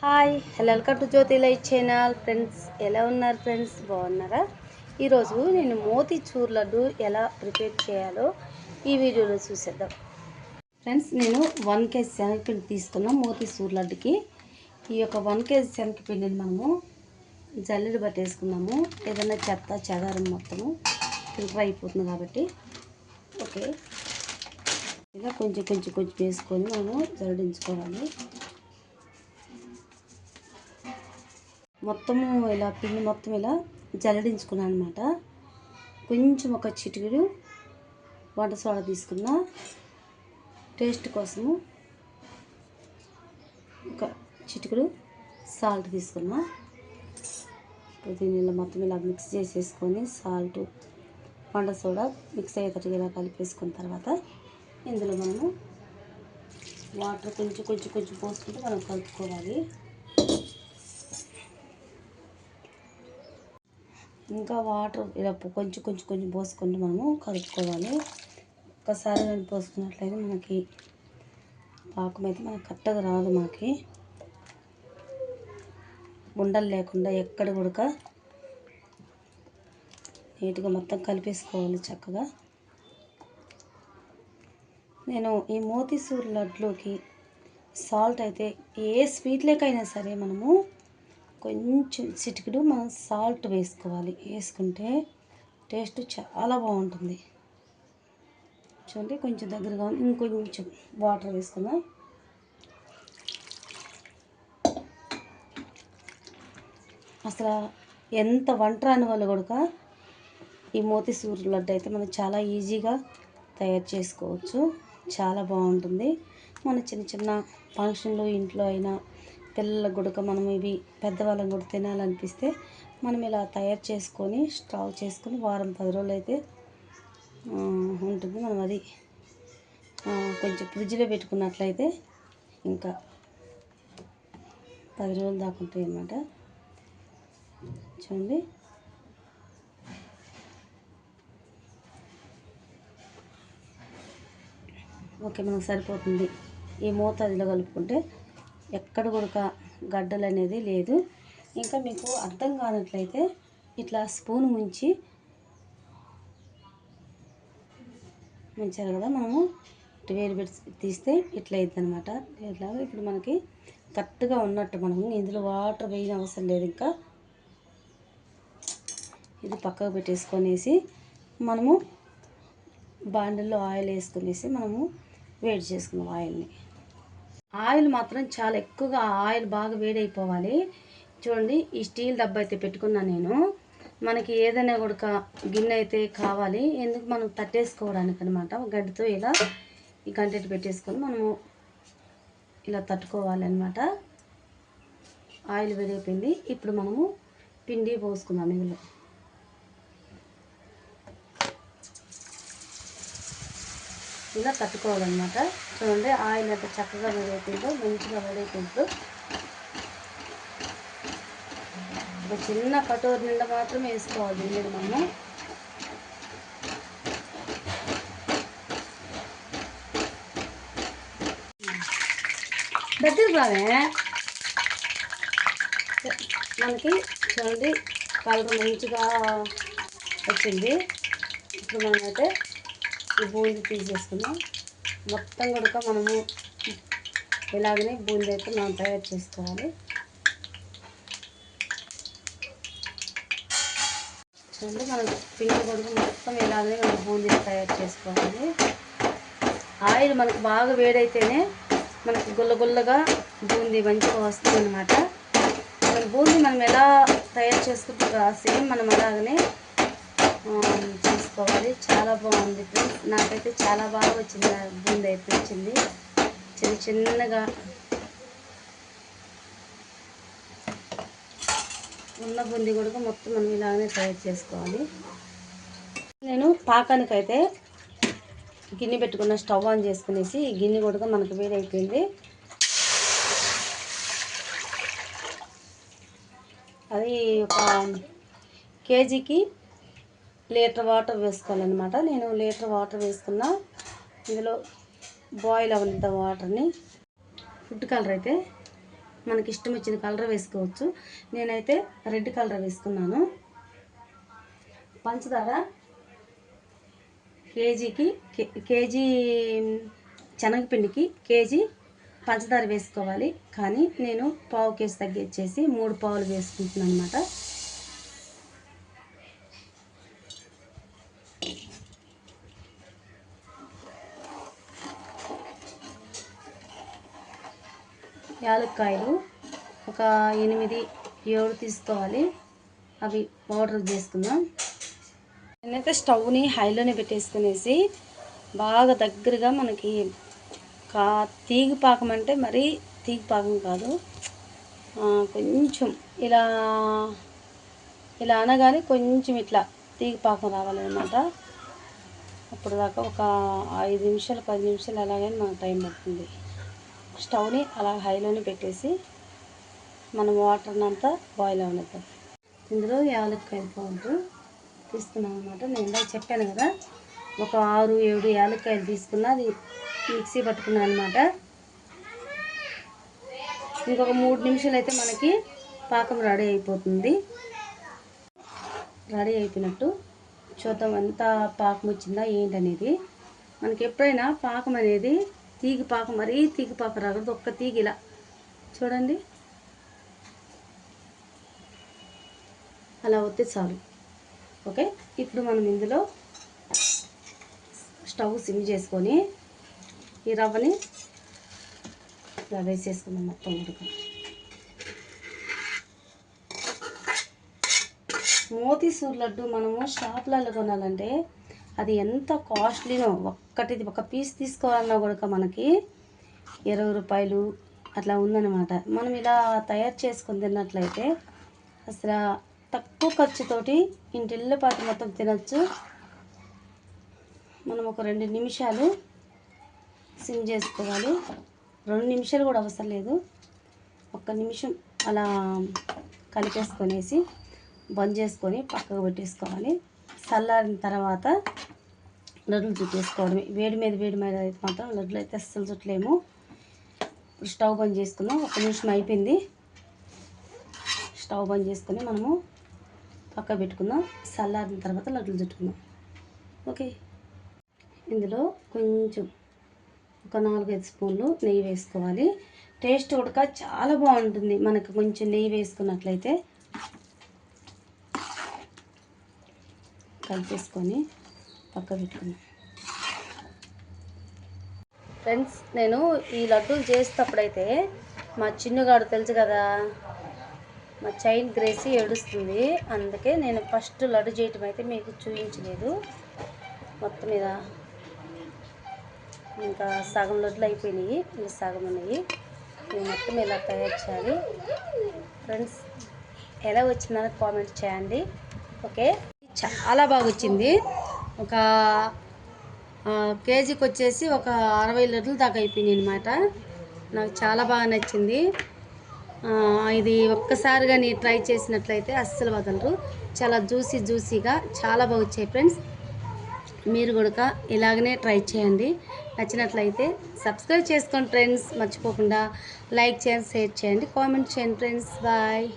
Hi welcome to Jyoti life channel. Friends ఎలా ఉన్నారు? Friends బాగున్నారా? ఈరోజు నేను మోతీచూర్ లడ్డు ఎలా ప్రిపేర్ చేయాలో ఈ వీడియోలో చూసేద్దాం. ఫ్రెండ్స్ నేను 1 kg శనగపిండి తీసుకున్నాం మోతీచూర్ లడ్డుకి. ఈ యొక్క 1 kg శనగపిండిని మనము జల్లెడ పట్టేసుకున్నాము. ఏదైనా చెత్త చెదారం మొత్తము ఫిల్టర్ అయిపోతుంది కాబట్టి ఓకే, ఇలా కొంచెం వేసుకొని మనము జల్లించుకోవాలి. మొత్తము ఇలా పిండి మొత్తం ఇలా జల్లడించుకున్నాను అనమాట. కొంచెం ఒక చిటికెడు వంట సోడా తీసుకున్నా, టేస్ట్ కోసము ఒక చిటికెడు సాల్ట్ తీసుకున్నా. దీన్ని ఇలా మొత్తం ఇలా మిక్స్ చేసేసుకొని సాల్ట్ వంట సోడా మిక్స్ అయ్యేటట్టుగా ఇలా కలిపేసుకున్న తర్వాత ఇందులో మనము వాటర్ కొంచెం పోసుకుంటూ మనం కలుపుకోవాలి. ఇంకా వాటర్ ఇలా కొంచెం పోసుకుంటూ మనము కలుపుకోవాలి. ఒక్కసారి కానీ పోసుకున్నట్లయితే మనకి పాకం అయితే మనకు కరెక్ట్గా రాదు. మనకి ఉండలు లేకుండా ఎక్కడ ఉడక నీట్గా మొత్తం కలిపేసుకోవాలి చక్కగా. నేను ఈ మోతీచూర్ లడ్డులోకి సాల్ట్ అయితే ఏ స్వీట్లేకైనా సరే మనము కొంచెం చిటికెడు మనం సాల్ట్ వేసుకోవాలి. వేసుకుంటే టేస్ట్ చాలా బాగుంటుంది. చూడండి కొంచెం దగ్గరగా ఇంకొంచెం వాటర్ వేసుకుందాం. అసలు ఎంత వంట రాని వాళ్ళు కూడా ఈ మోతీచూర్ లడ్డు అయితే మనం చాలా ఈజీగా తయారు చేసుకోవచ్చు. చాలా బాగుంటుంది. మన చిన్న ఫంక్షన్లు ఇంట్లో అయినా పిల్లలకు కూడా మనం ఇవి పెద్దవాళ్ళని కూడా తినాలనిపిస్తే మనం ఇలా తయారు చేసుకొని స్టాక్ చేసుకొని వారం 10 రోజులు అయితే ఉంటుంది. మనం అది కొంచెం ఫ్రిడ్జ్లో పెట్టుకున్నట్లయితే ఇంకా 10 రోజులు దాకా ఉంటాయి అన్నమాట. చూడండి ఓకే, మనకు సరిపోతుంది. ఈ మోతాదులో కలుపుకుంటే ఎక్కడ కూడా గడ్డలు అనేది లేదు. ఇంకా మీకు అర్థం కానట్లయితే ఇట్లా స్పూన్ ముంచారు కదా, మనము వేరు తీస్తే ఇట్లా అవుతుంది అనమాట. ఇట్లాగా ఇప్పుడు మనకి కరెక్ట్గా ఉన్నట్టు మనము ఇందులో వాటర్ వేయని అవసరం లేదు. ఇంకా ఇది పక్కకు పెట్టేసుకొనేసి మనము బాండిల్లో ఆయిల్ వేసుకునేసి మనము వేడి చేసుకున్నాం. ఆయిల్ మాత్రం చాలా ఎక్కువగా ఆయిల్ బాగా వేడైపోవాలి. చూడండి ఈ స్టీల్ డబ్బా అయితే పెట్టుకున్నాను నేను. మనకి ఏదైనా కూడా గిన్నె అయితే కావాలి, ఎందుకు మనం తట్టేసుకోవడానికి అనమాట. గడ్డతో ఇలా ఈ గంటెట్టు పెట్టేసుకొని మనము ఇలా తట్టుకోవాలి అనమాట. ఆయిల్ వేడైపోయింది. ఇప్పుడు మనము పిండి పోసుకుందాం. ఇందులో ఇలా తట్టుకోవాలన్నమాట. చూడండి ఆయిల్ ఎంత చక్కగా వేడైపోయిందో, మంచిగా వేడైపోయిందో. ఒక చిన్న కటోరి నిండా మాత్రం వేసుకోవాలి దీన్ని మనము. దగ్గర రావే మనకి. చూడండి కలర్ మంచిగా వచ్చింది. ఇప్పుడు మనమైతే ఈ బూందీ తీసేసుకుందాం. మొత్తం కూడా మనము ఇలాగనే బూందీ అయితే మనం తయారు చేసుకోవాలి. చూడండి మనం పిండి కూడా మొత్తం ఇలాగనే మనం బూందీ తయారు చేసుకోవాలి. ఆయిల్ మనకు బాగా వేడైతేనే మనకు గుల్లగా బూందీ మంచిగా వస్తుంది అనమాట. మన బూందీ మనం ఎలా తయారు చేసుకుంటా సేమ్ మనం అలాగనే చేసుకోవాలి. చాలా బాగుంది ఫ్రెండ్స్. నాకైతే చాలా బాగా వచ్చింది. బూందీ అయితే వచ్చింది చిన్నగా ఉన్న బూందీ కూడా మొత్తం మనం ఇలాగనే తయారు చేసుకోవాలి. నేను పాకానికైతే గిన్నె పెట్టుకున్న స్టవ్ ఆన్ చేసుకునేసి ఈ గిన్నె కూడా మనకు వేడైపోయింది. అది ఒక కేజీకి లీటర్ వాటర్ వేసుకోవాలన్నమాట. నేను లీటర్ వాటర్ వేసుకున్నా. ఇందులో బాయిల్ అవ్వనంత వాటర్ని ఫుడ్ కలర్ అయితే మనకి ఇష్టం వచ్చిన కలర్ వేసుకోవచ్చు. నేనైతే రెడ్ కలర్ వేసుకున్నాను. పంచదార కేజీ శనగపిండికి కేజీ పంచదార వేసుకోవాలి. కానీ నేను పావు కేజీ తగ్గించేసి 3 పావులు వేసుకుంటున్నాను అన్నమాట. యాలక్కాయలు ఒక 8-7 తీసుకోవాలి. అవి పౌడర్ చేసుకుందాం. నేనైతే స్టవ్ని హైలోనే పెట్టేసుకునేసి బాగా దగ్గరగా మనకి తీగ పాకం అంటే మరీ తీగ పాకం కాదు, కొంచెం ఇలా అనగానే కొంచెం ఇట్లా తీగ పాకం రావాలన్నమాట. అప్పుడు దాకా ఒక 5 నిమిషాలు 10 నిమిషాలు అలాగే మనకు టైం పడుతుంది. స్టవ్ని అలా హైలోనే పెట్టేసి మనం వాటర్ని అంతా బాయిల్ అవనిద్దాం. ఇందులో యాలక్కాయ పౌడర్ తీసుకున్నాం అన్నమాట. నేను ఇందాక చెప్పాను కదా, ఒక 6-7 యాలక్కాయలు తీసుకున్నా, అది మిక్సీ పట్టుకున్నాను అనమాట. ఇంకొక 3 నిమిషాలు అయితే మనకి పాకం రెడీ అయిపోతుంది. రెడీ అయిపోయినట్టు చూద్దాం ఎంత పాకం వచ్చిందా ఏంటనేది. మనకి ఎప్పుడైనా పాకం అనేది తీగ పాకం, మరీ తీగ పాకం రాకూడదు. ఒక్క తీగ ఇలా చూడండి, అలా వస్తే చాలు. ఓకే, ఇప్పుడు మనం ఇందులో స్టవ్ సిమ్ చేసుకొని ఈ రవ్వని ఇలా వేసేసుకుందాం మొత్తం ఉడక. మోతీసూర్ లడ్డు మనము షాప్లలో కొనాలంటే అది ఎంత కాస్ట్లీనో. ఒక పీస్ తీసుకోవాలన్నా కూడా మనకి 20 రూపాయలు అట్లా ఉందన్నమాట. మనం ఇలా తయారు చేసుకొని తిన్నట్లయితే అసలు తక్కువ ఖర్చుతోటి ఇంటిల్లిపాటు మొత్తం తినచ్చు. మనం ఒక 2 నిమిషాలు సిమ్ చేసుకోవాలి. 2 నిమిషాలు కూడా అవసరం లేదు, 1 నిమిషం అలా కలిపేసుకొనేసి బంద్ చేసుకొని పక్కకు పెట్టేసుకోవాలి. చల్లారిన తర్వాత లడ్డులు చుట్టేసుకోవడమే. వేడి మీద అయితే మాత్రం లడ్డులు అయితే అస్సలు చుట్టలేము. ఇప్పుడు స్టవ్ బంద్ చేసుకుందాం. 1 నిమిషం అయిపోయింది. స్టవ్ బంద్ చేసుకొని మనము పక్క పెట్టుకుందాం. చల్లారిన తర్వాత లడ్డులు చుట్టుకుందాం. ఓకే, ఇందులో కొంచెం ఒక 4-5 స్పూన్లు నెయ్యి వేసుకోవాలి. టేస్ట్ ఉడక చాలా బాగుంటుంది మనకు కొంచెం నెయ్యి వేసుకున్నట్లయితే. కలిపేసుకొని పక్క పెట్టుకుందాం. ఫ్రెండ్స్, నేను ఈ లడ్డూలు చేసేటప్పుడైతే మా చిన్నగాడు తెలుసు కదా, మా చైన్ గ్రేసి ఏడుస్తుంది. అందుకే నేను ఫస్ట్ లడ్డు చేయటం అయితే మీకు చూపించలేదు. మొత్తం మీద ఇంకా సగం లడ్డులు అయిపోయినాయి, ఇంకా సగం ఉన్నాయి. నేను మొత్తం ఇలా తయారు చేయాలి. ఫ్రెండ్స్, ఎలా వచ్చిందో కామెంట్ చేయండి. ఓకే, చాలా బాగా వచ్చింది. ఒక కేజీకి వచ్చేసి ఒక 60 లడ్డులు దాకా అయిపోయినాయి అనమాట. నాకు చాలా బాగా నచ్చింది. ఇది ఒక్కసారిగా నేను ట్రై చేసినట్లయితే అస్సలు వదలరు. చాలా జ్యూసీగా చాలా బాగా వచ్చాయి ఫ్రెండ్స్. మీరు కూడా ఇలాగనే ట్రై చేయండి. నచ్చినట్లయితే సబ్స్క్రైబ్ చేసుకోండి ఫ్రెండ్స్. మర్చిపోకుండా లైక్ చేయండి, షేర్ చేయండి, కామెంట్ చేయండి ఫ్రెండ్స్. బాయ్.